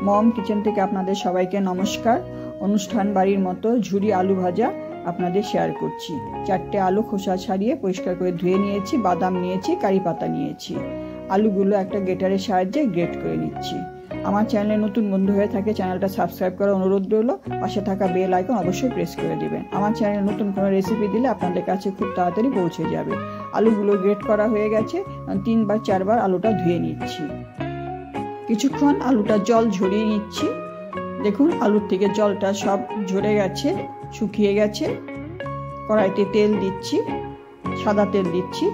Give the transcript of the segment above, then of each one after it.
মম kitchen থেকে আপনাদের সবাইকে নমস্কার। অনুষ্ঠান বাড়ির মতো ঝুরি আলু ভাজা আপনাদের শেয়ার করছি। 4টে আলু খোসা ছাড়িয়ে পরিষ্কার করে ধুয়ে নিয়েছি, বাদাম নিয়েছি, কারি পাতা নিয়েছি। আলুগুলো একটা গ্রেটারের সাহায্যে গ্রেট করে নিচ্ছি। আমার চ্যানেলে নতুন বন্ধু হয়ে থাকে চ্যানেলটা সাবস্ক্রাইব করার অনুরোধ রইল। পাশে থাকা বেল আইকন অবশ্যই প্রেস করে দিবেন। আমার চ্যানেলে নতুন কোনো রেসিপি দিলে আপনাদের কাছে খুব তাড়াতাড়ি পৌঁছে যাবে। আলুগুলো গ্রেট করা হয়ে গেছে, 3-4 বার আলুটা ধুয়ে নিচ্ছি। কিছুক্ষণ আলুটা জল ঝরিয়ে নিচ্ছি। দেখুন আলুর থেকে জলটা সব ঝরে গেছে, শুকিয়ে গেছে। কড়াইতে তেল দিচ্ছি, সাদা তেল দিচ্ছি।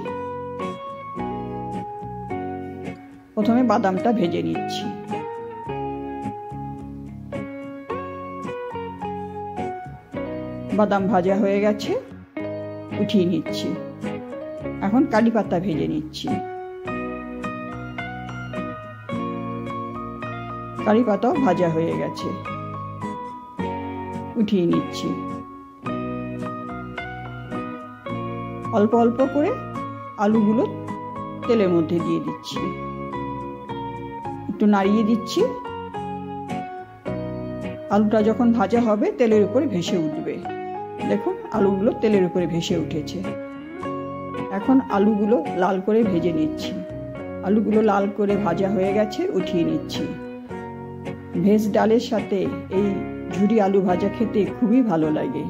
প্রথমে বাদামটা ভেজে নিচ্ছি। বাদাম ভাজা হয়ে গেছে, উঠিয়ে নিচ্ছি। এখন কারি পাতা ভেজে নিচ্ছি। কারি পাতাও ভাজা হয়ে গেছে, উঠিয়ে নিচ্ছি। অল্প অল্প করে আলুগুলো তেলের মধ্যে দিয়ে দিচ্ছি, একটু নাড়িয়ে দিচ্ছি। আলুটা যখন ভাজা হবে তেলের উপরে ভেসে উঠবে। দেখুন আলুগুলো তেলের উপরে ভেসে উঠেছে। এখন আলুগুলো লাল করে ভেজে নিচ্ছি। আলুগুলো লাল করে ভাজা হয়ে গেছে, উঠিয়ে নিচ্ছি। ভেজ ডালের সাথে এই ঝুরি আলু ভাজা খেতে খুবই ভালো লাগে।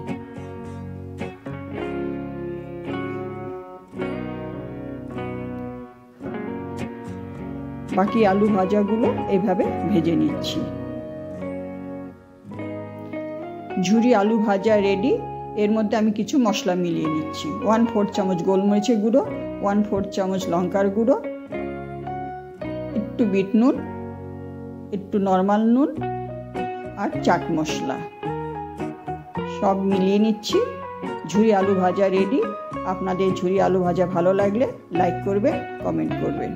বাকি আলু ভাজাগুলো এইভাবে ভেজে নিচ্ছি। ঝুরি আলু ভাজা রেডি। এর মধ্যে আমি কিছু মশলা মিলিয়ে নিচ্ছি। 1/4 চামচ গোলমরিচের গুঁড়ো, 1/4 চামচ লঙ্কার গুঁড়ো, একটু বিট নুন, একটু নর্মাল নুন আর চাট মশলা সব মিলিয়ে নিচ্ছি। ঝুরি আলু ভাজা রেডি। আপনাদের ঝুরি আলু ভাজা ভালো লাগলে লাইক করবেন, কমেন্ট করবেন।